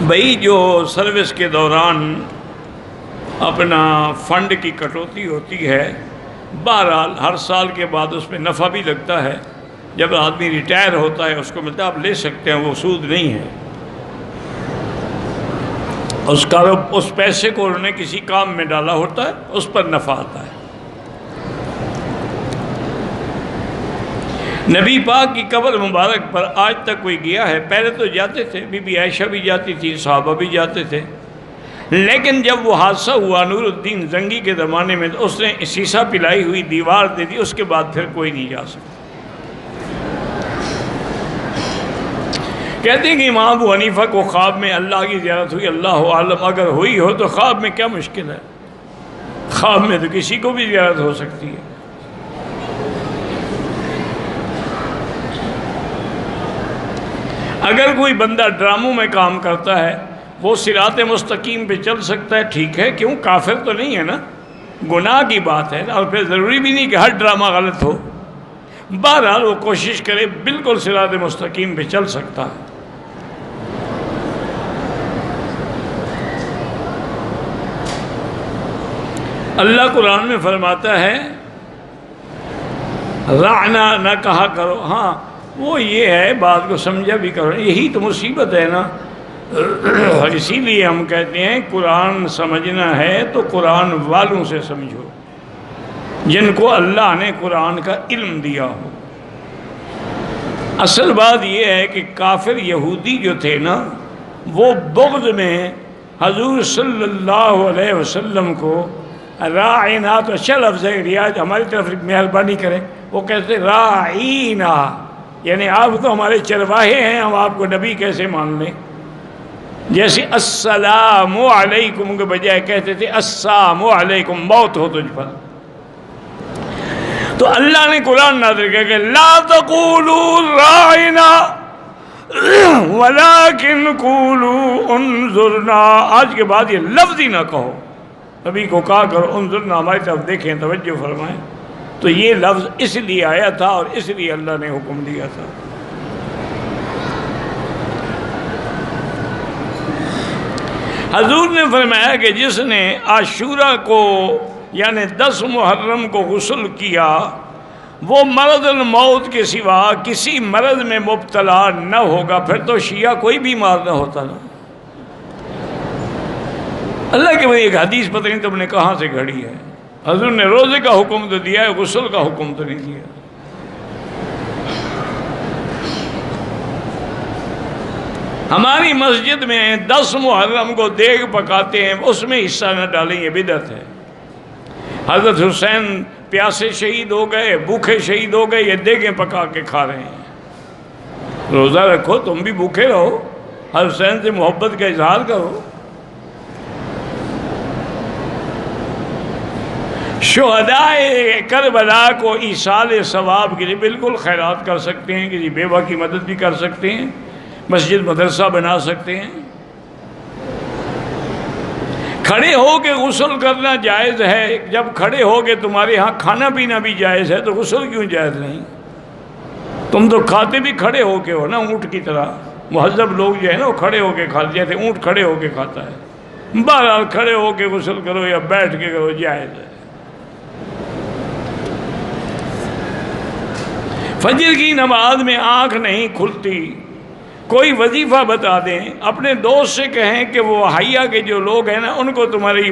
بھائی جو سروس کے دوران اپنا فنڈ کی کٹوتی ہوتی ہے، بہرحال ہر سال کے بعد اس میں نفع بھی لگتا ہے. جب آدمی ریٹائر ہوتا ہے اس کو ملتا ہے، آپ لے سکتے ہیں، وہ سود نہیں ہے. اس پیسے کو انہوں نے کسی کام میں ڈالا ہوتا ہے، اس پر نفع آتا ہے. نبی پاک کی قبر مبارک پر آج تک کوئی گیا ہے؟ پہلے تو جاتے تھے، بی بی عائشہ بھی جاتی تھی، صحابہ بھی جاتے تھے. لیکن جب وہ حادثہ ہوا نور الدین زنگی کے زمانے میں، تو اس نے شیشہ پلائی ہوئی دیوار دے دی، اس کے بعد پھر کوئی نہیں جا سکتا. کہتے ہیں کہ امام ابو حنیفہ کو خواب میں اللہ کی زیارت ہوئی. اللہ عالم، اگر ہوئی ہو تو خواب میں کیا مشکل ہے؟ خواب میں تو کسی کو بھی زیارت ہو سکتی ہے. اگر کوئی بندہ ڈراموں میں کام کرتا ہے، وہ صراط مستقیم پہ چل سکتا ہے، ٹھیک ہے، کیوں؟ کافر تو نہیں ہے نا، گناہ کی بات ہے. اور پھر ضروری بھی نہیں کہ ہر ڈرامہ غلط ہو. بہرحال وہ کوشش کرے، بالکل صراط مستقیم پہ چل سکتا ہے. اللہ قرآن میں فرماتا ہے رعنا نہ کہا کرو. ہاں وہ یہ ہے، بات کو سمجھا بھی کرو. یہی تو مصیبت ہے نا. اسی لیے ہم کہتے ہیں قرآن سمجھنا ہے تو قرآن والوں سے سمجھو، جن کو اللہ نے قرآن کا علم دیا ہو. اصل بات یہ ہے کہ کافر یہودی جو تھے نا، وہ بغض میں حضور صلی اللہ علیہ وسلم کو راعینا، تو اچھا لفظ ہے، ریاض ہماری طرف مہربانی کریں. وہ کہتے راعینا، یعنی آپ تو ہمارے چرواہے ہیں، ہم آپ کو نبی کیسے مان لیں؟ جیسے السلام علیکم کے بجائے کہتے تھے السلام علیکم، موت ہو تجھ پر. تو اللہ نے قرآن نازل کیا کہ لا تقولوا راعینا ولکن قولوا انظرنا. آج کے بعد یہ لفظ ہی نہ کہو. نبی کو کہا کرو انظرنا، ہماری طرف دیکھیں، توجہ فرمائیں. تو یہ لفظ اس لیے آیا تھا اور اس لیے اللہ نے حکم دیا تھا. حضور نے فرمایا کہ جس نے عاشورہ کو یعنی 10 محرم کو غسل کیا، وہ مرض الموت کے سوا کسی مرض میں مبتلا نہ ہوگا. پھر تو شیعہ کوئی بیمار نہ ہوتا نا. اللہ کے بھائی ایک حدیث پتہ نہیں تم نے کہاں سے گھڑی ہے. حضور نے روزے کا حکم تو دیا ہے، غسل کا حکم تو نہیں دیا. ہماری مسجد میں 10 محرم کو دیگ پکاتے ہیں، اس میں حصہ نہ ڈالیں، یہ بدعت ہے. حضرت حسین پیاسے شہید ہو گئے، بھوکے شہید ہو گئے، یہ دیگیں پکا کے کھا رہے ہیں. روزہ رکھو، تم بھی بھوکے رہو، حسین سے محبت کا اظہار کرو. شہدائے کربلا کو ایصال ثواب کے لیے بالکل خیرات کر سکتے ہیں، کسی بیوہ کی مدد بھی کر سکتے ہیں، مسجد مدرسہ بنا سکتے ہیں. کھڑے ہو کے غسل کرنا جائز ہے. جب کھڑے ہو کے تمہارے ہاں کھانا پینا بھی جائز ہے تو غسل کیوں جائز نہیں؟ تم تو کھاتے بھی کھڑے ہو کے ہو نا، اونٹ کی طرح. مہذب لوگ جو ہے نا وہ کھڑے ہو کے کھاتے، جیسے اونٹ کھڑے ہو کے کھاتا ہے. بہرحال کھڑے ہو کے غسل کرو یا بیٹھ کے کرو، جائز ہے. فجر کی نماز میں آنکھ نہیں کھلتی. کوئی وظیفہ بتا دیں، اپنے دوست سے کہیں کہ وہ حیا کے جو لوگ ہیں نا ان کو تمہاری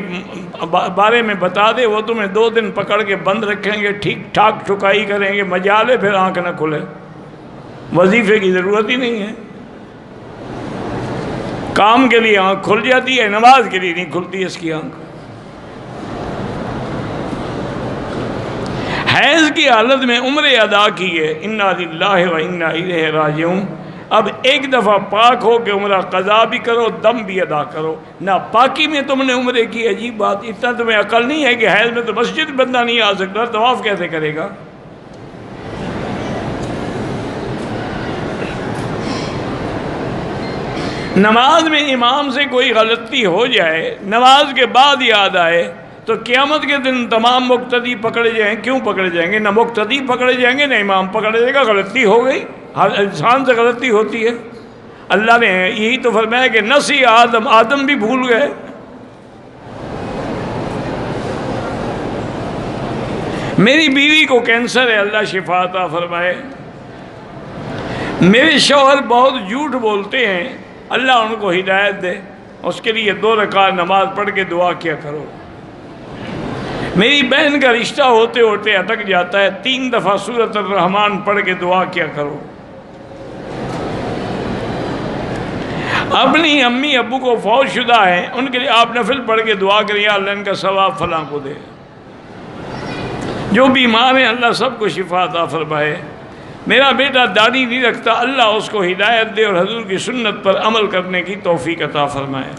بارے میں بتا دے، وہ تمہیں 2 دن پکڑ کے بند رکھیں گے، ٹھیک ٹھاک ٹھکائی کریں گے، مجالے پھر آنکھ نہ کھلے. وظیفے کی ضرورت ہی نہیں ہے. کام کے لیے آنکھ کھل جاتی ہے، نماز کے لیے نہیں کھلتی اس کی آنکھ. حیض کی حالت میں عمرے ادا کیے، انا للہ و انا الیہ راجعون. اب ایک دفعہ پاک ہو کے عمرہ قضا بھی کرو، دم بھی ادا کرو. نہ پاکی میں تم نے عمرے کی. عجیب بات، اتنا تمہیں عقل نہیں ہے کہ حیض میں تو مسجد بندہ نہیں آ سکتا، طواف کیسے کرے گا؟ نماز میں امام سے کوئی غلطی ہو جائے، نماز کے بعد یاد آئے، تو قیامت کے دن تمام مقتدی پکڑے جائیں. کیوں پکڑے جائیں گے؟ نہ مقتدی پکڑے جائیں گے نہ امام پکڑے جائے گا. غلطی ہو گئی، ہر انسان سے غلطی ہوتی ہے. اللہ نے یہی تو فرمایا کہ نسی آدم، آدم بھی بھول گئے۔ میری بیوی کو کینسر ہے، اللہ شفا عطا فرمائے۔ میرے شوہر بہت جھوٹ بولتے ہیں، اللہ ان کو ہدایت دے۔ اس کے لیے 2 رکعت نماز پڑھ کے دعا کیا کرو۔ میری بہن کا رشتہ ہوتے ہوتے اٹک جاتا ہے، 3 دفعہ سورۃ الرحمن پڑھ کے دعا کیا کرو۔ اپنی امی ابو کو فوت شدہ ہیں، ان کے لیے آپ نفل پڑھ کے دعا کریں، یا اللہ ان کا ثواب فلاں کو دے۔ جو بیمار ہیں اللہ سب کو شفا عطا فرمائے۔ میرا بیٹا داڑھی نہیں رکھتا، اللہ اس کو ہدایت دے اور حضور کی سنت پر عمل کرنے کی توفیق عطا فرمائے۔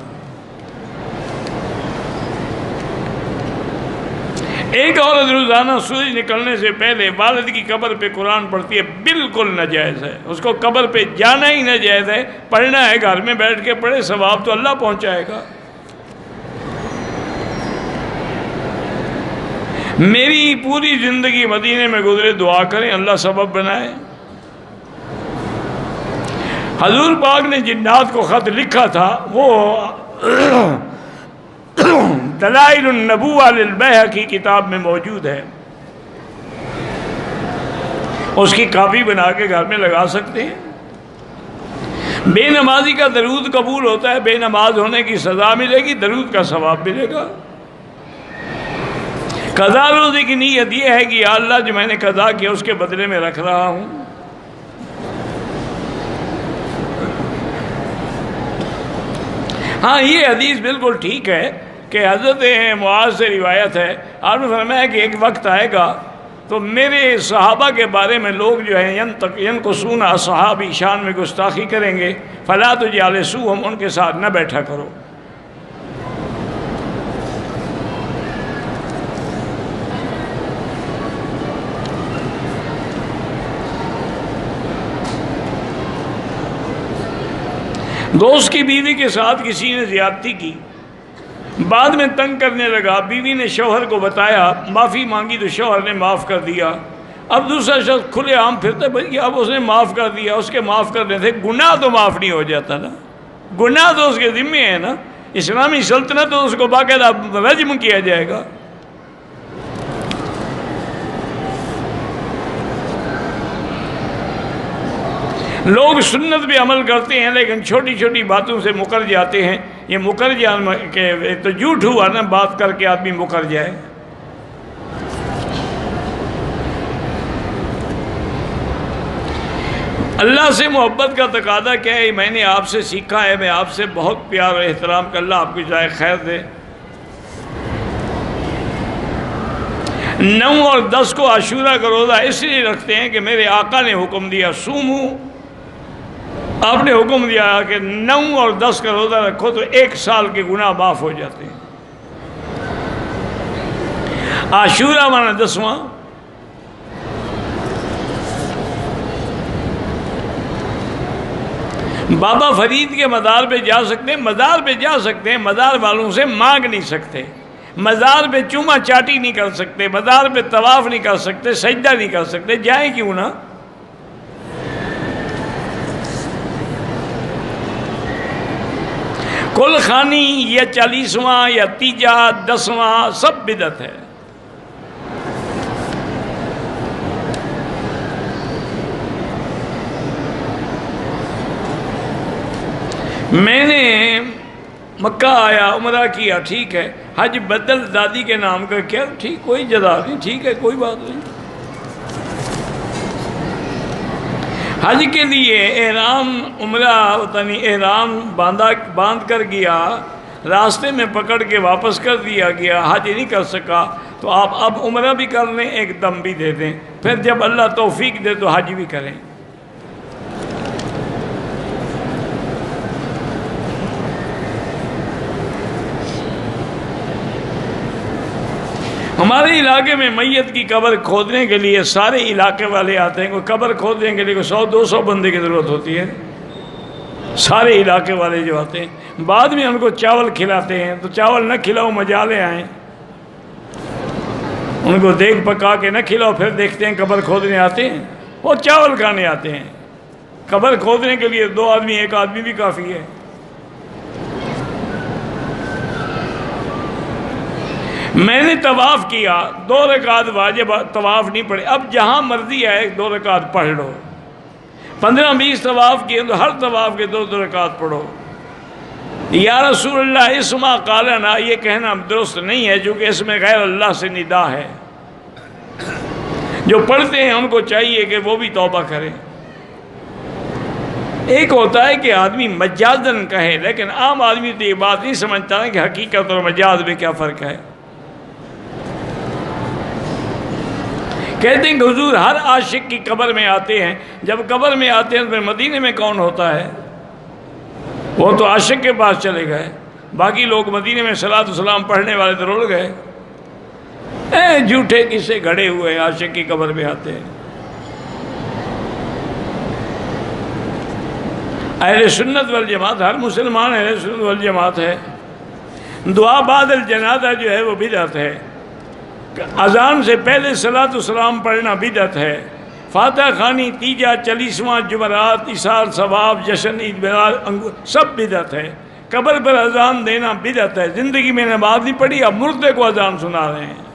ایک عورت روزانہ سورج نکلنے سے پہلے والد کی قبر پہ قرآن پڑھتی ہے، بالکل ناجائز ہے، اس کو قبر پہ جانا ہی ناجائز ہے، پڑھنا ہے گھر میں بیٹھ کے پڑھے، ثواب تو اللہ پہنچائے گا۔ میری پوری زندگی مدینے میں گزرے، دعا کریں اللہ سبب بنائے۔ حضور پاک نے جنات کو خط لکھا تھا، وہ دلائل النبوہ للبیہقی کتاب میں موجود ہے، اس کی کاپی بنا کے گھر میں لگا سکتے ہیں۔ بے نمازی کا درود قبول ہوتا ہے، بے نماز ہونے کی سزا ملے گی، درود کا ثواب ملے گا۔ قضا روزی کی نیت یہ ہے کہ یا اللہ جو میں نے قضا کیا اس کے بدلے میں رکھ رہا ہوں۔ ہاں یہ حدیث بالکل ٹھیک ہے کہ حضرت معاذ سے روایت ہے، آپ نے فرمایا کہ ایک وقت آئے گا تو میرے صحابہ کے بارے میں لوگ جو ہیں ینقصون اصحابی، شان میں گستاخی کریں گے، فلا تجالسوہم، ان کے ساتھ نہ بیٹھا کرو۔ دوست کی بیوی کے ساتھ کسی نے زیادتی کی، بعد میں تنگ کرنے لگا، بیوی نے شوہر کو بتایا، معافی مانگی تو شوہر نے معاف کر دیا۔ اب دوسرا شخص کھلے عام پھرتا ہے، بھائی اب اس نے معاف کر دیا، اس کے معاف کرنے سے گناہ تو معاف نہیں ہو جاتا نا، گناہ تو اس کے ذمے ہے نا، اسلامی سلطنت تو اس کو باقاعدہ رجم کیا جائے گا۔ لوگ سنت بھی عمل کرتے ہیں لیکن چھوٹی چھوٹی باتوں سے مکر جاتے ہیں، یہ مکر جانا کہ تو جھوٹ ہوا نا، بات کر کے آدمی مکر جائے۔ اللہ سے محبت کا تقاضا کیا ہے؟ میں نے آپ سے سیکھا ہے، میں آپ سے بہت پیار اور احترام کا، اللہ آپ کی جزائے خیر دے۔ 9 اور 10 کو عاشورہ کا روزہ اس لیے رکھتے ہیں کہ میرے آقا نے حکم دیا، سومو، آپ نے حکم دیا کہ 9 اور 10 کا روزہ رکھو تو 1 سال کے گناہ معاف ہو جاتے ہیں۔ عاشورہ مانا 10واں۔ بابا فرید کے مزار پہ جا سکتے ہیں، مزار پہ جا سکتے ہیں، مزار والوں سے مانگ نہیں سکتے، مزار پہ چوما چاٹی نہیں کر سکتے، مزار پہ طواف نہیں کر سکتے، سجدہ نہیں کر سکتے، جائیں کیوں نہ؟ کل خانی یا 40واں یا 3 10واں سب بدعت ہے۔ میں نے مکہ آیا، عمرہ کیا، ٹھیک ہے، حج بدل دادی کے نام کا کیا، ٹھیک، کوئی جزا نہیں، ٹھیک ہے، کوئی بات نہیں۔ حج کے لیے احرام عمرہ احرام باندھ کر گیا، راستے میں پکڑ کے واپس کر دیا گیا، حج نہیں کر سکا، تو آپ اب عمرہ بھی کر لیں، ایک دم بھی دے دیں، پھر جب اللہ توفیق دے تو حج بھی کریں۔ ہمارے علاقے میں میت کی قبر کھودنے کے لیے سارے علاقے والے آتے ہیں، کوئی قبر کھودنے کے لیے کوئی 100-200 بندے کی ضرورت ہوتی ہے، سارے علاقے والے جو آتے ہیں، بعد میں ان کو چاول کھلاتے ہیں، تو چاول نہ کھلاؤ مجالے آئیں، ان کو دیکھ پکا کے نہ کھلاؤ، پھر دیکھتے ہیں قبر کھودنے آتے ہیں، وہ چاول کھانے آتے ہیں، قبر کھودنے کے لیے 2 آدمی 1 آدمی بھی کافی ہے. میں نے طواف کیا 2 رکعت واجب طواف نہیں پڑھے. اب جہاں مرضی ہے 2 رکعت پڑھ لو. 15-20 طواف کیے تو ہر طواف کے 2 رکعت پڑھو. یا رسول اللہ اسما قالنا، یہ کہنا درست نہیں ہے چونکہ اس میں غیر اللہ سے ندا ہے. جو پڑھتے ہیں ان کو چاہیے کہ وہ بھی توبہ کریں. ایک ہوتا ہے کہ آدمی مجازن کہے، لیکن عام آدمی تو یہ بات نہیں سمجھتا کہ حقیقت اور مجاز میں کیا فرق ہے. کہتے ہیں کہ حضور ہر عاشق کی قبر میں آتے ہیں. جب قبر میں آتے ہیں تو پھر مدینے میں کون ہوتا ہے؟ وہ تو عاشق کے پاس چلے گئے. باقی لوگ مدینے میں صلاۃ و سلام پڑھنے والے تو رول گئے. جھوٹے قصے گھڑے ہوئے عاشق کی قبر میں آتے ہیں. اہل سنت والجماعت، ہر مسلمان اہل سنت والجماعت ہے. دعا بعد الجنازہ جو ہے وہ بدعت ہے. اذان سے پہلے صلاۃ و سلام پڑھنا بدعت ہے. فاتحہ خوانی، تیجا، 40واں، جمعرات، ایثار ثواب، جشن، عید میلاد، سب بدعت ہے. قبر پر اذان دینا بدعت ہے. زندگی میں نماز نہیں پڑھی، اب مردے کو اذان سنا رہے ہیں.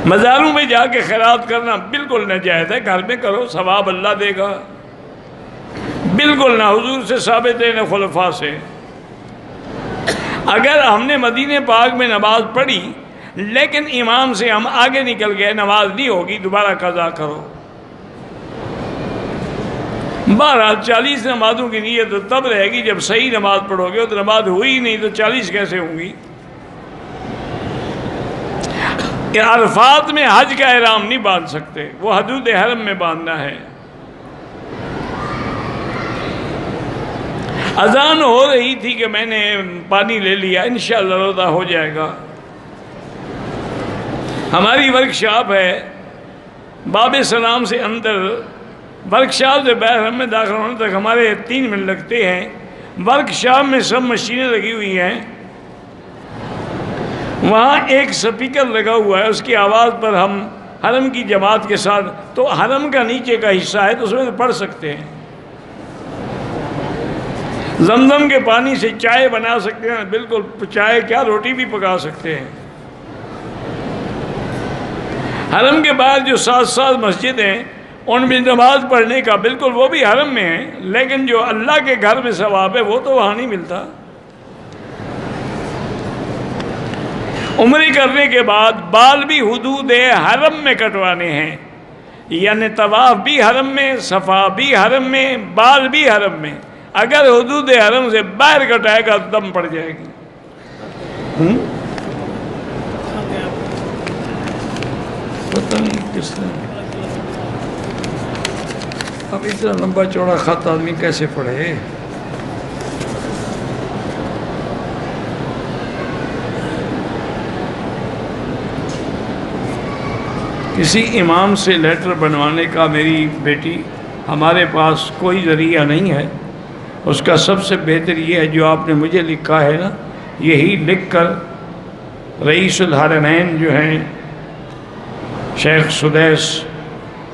مزاروں میں جا کے خیرات کرنا بالکل ناجائز ہے. گھر میں کرو، ثواب اللہ دے گا. بالکل نہ حضور سے ثابت ہے نہ خلفاء سے. اگر ہم نے مدینہ پاک میں نماز پڑھی لیکن امام سے ہم آگے نکل گئے، نماز نہیں ہوگی، دوبارہ قضا کرو. بہرحال 40 نمازوں کی نیت تو تب رہے گی جب صحیح نماز پڑھو گے. تو نماز ہوئی نہیں تو 40 کیسے ہوں گی؟ عرفات میں حج کا احرام نہیں باندھ سکتے، وہ حدود حرم میں باندھنا ہے. اذان ہو رہی تھی کہ میں نے پانی لے لیا، انشاءاللہ روزہ ہو جائے گا. ہماری ورکشاپ ہے باب سلام سے اندر. ورکشاپ سے باہر ہم میں داخل ہونے تک ہمارے 3 منٹ لگتے ہیں. ورکشاپ میں سب مشینیں لگی ہوئی ہیں. وہاں ایک سپیکر لگا ہوا ہے، اس کی آواز پر ہم حرم کی جماعت کے ساتھ، تو حرم کا نیچے کا حصہ ہے تو اس میں تو پڑھ سکتے ہیں. زمزم کے پانی سے چائے بنا سکتے ہیں، بالکل. چائے کیا، روٹی بھی پکا سکتے ہیں. حرم کے بعد جو 7 مسجد ہیں ان میں نماز پڑھنے کا بالکل وہ بھی حرم میں ہیں، لیکن جو اللہ کے گھر میں ثواب ہے وہ تو وہاں نہیں ملتا. عمرے کرنے کے بعد بال بھی حدود حرم میں کٹوانے ہیں، یعنی طواف بھی حرم میں، صفا بھی حرم میں، بال بھی حرم میں. اگر حدود حرم سے باہر کٹائے گا تو دم پڑ جائے گی. پتہ نہیں کس نے اب اتنا لمبا چوڑا خط آدمی کیسے پڑھے. کسی امام سے لیٹر بنوانے کا میری بیٹی ہمارے پاس کوئی ذریعہ نہیں ہے. اس کا سب سے بہتر یہ ہے جو آپ نے مجھے لکھا ہے نا، یہی لکھ کر رئیس الحرمین جو ہیں شیخ سدیس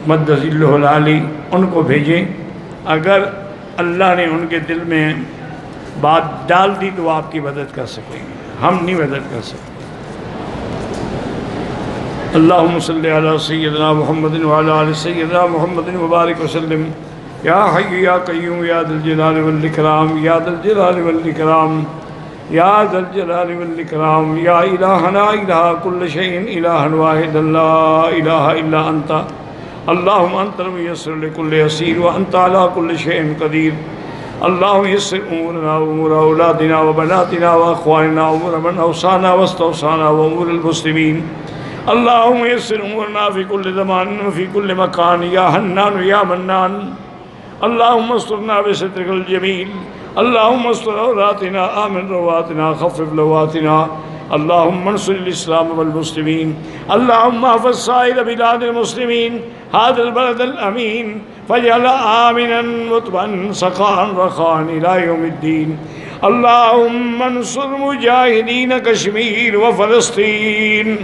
مدد اللہ العالی ان کو بھیجیں. اگر اللہ نے ان کے دل میں بات ڈال دی تو وہ آپ کی مدد کر سکیں گے، ہم نہیں مدد کر سکتے. اللہم صلی علی سیدنا محمد وعلی آل سیدنا محمد مبارک وسلم. یا حی یا قیوم یا ذا الجلال والاکرام، یا ذا الجلال والاکرام، یا ذا الجلال والاکرام. یا الہنا الہ کل شیء الہ واحد لا الہ الا انت. اللہم انت المیسر لکل یسیر وانت علی کل شیء قدیر. اللہم یسر امورنا وامور اولادنا وبناتنا واخواننا وامور من اوصانا واستوصانا وامور المسلمین. اللہم یسر امورنا فی کل زمان وفی کل مکان یا حنان یا منان. اللہم استرنا بسترک الجمیل. اللہم استر عوراتنا آمن رواتنا خفف لواتنا. اللہم انصر الاسلام والمسلمین. اللہم احفظ سائر بلاد المسلمین هذا البلد الامین فاجعل آمنا مطمئنا سخاء رخاء الى یوم الدین. اللہم انصر مجاہدین کشمیر وفلسطین.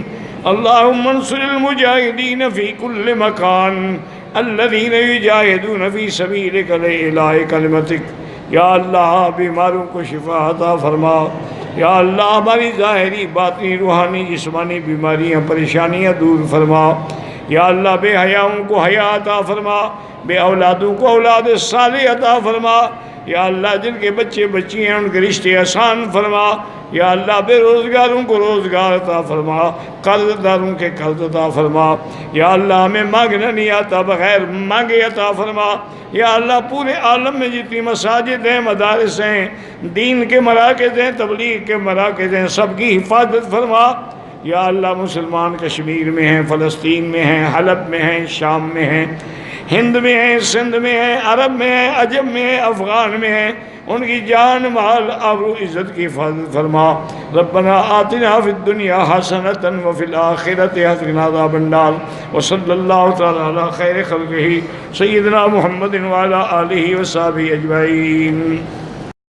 اللہم انصر المجاہدین فی کل مکان الذین یجاہدون فی سبیلک لإعلاء کلمتک۔ یا اللہ بیماروں کو شفا عطا فرما، یا اللہ ہماری ظاہری باطنی روحانی جسمانی بیماریاں پریشانیاں دور فرما، یا اللہ بے حیاؤں کو حیا عطا فرما، بے اولادوں کو اولاد صالح عطا فرما، یا اللہ جن کے بچے بچی ہیں ان کے رشتے آسان فرما، یا اللہ بے روزگاروں کو روزگار عطا فرما، قرض داروں کے قرض عطا فرما، یا اللہ ہمیں مانگنا نہیں آتا بغیر مانگے عطا فرما، یا اللہ پورے عالم میں جتنی مساجد ہیں مدارس ہیں دین کے مراکز ہیں تبلیغ کے مراکز ہیں سب کی حفاظت فرما، یا اللہ مسلمان کشمیر میں ہیں فلسطین میں ہیں حلب میں ہیں شام میں ہیں ہند میں ہیں سندھ میں ہیں عرب میں ہیں عجم میں ہیں افغان میں ہیں ان کی جان مال آبرو عزت کی حفاظت فرما۔ ربنا آتنا فی الدنیا حسنۃ وفی الآخرۃ حسنۃ وقنا عذاب النار، وصلی اللہ تعالی علی خیر خلقہ سیدنا محمد وعلی آلہ وصحبہ اجمعین۔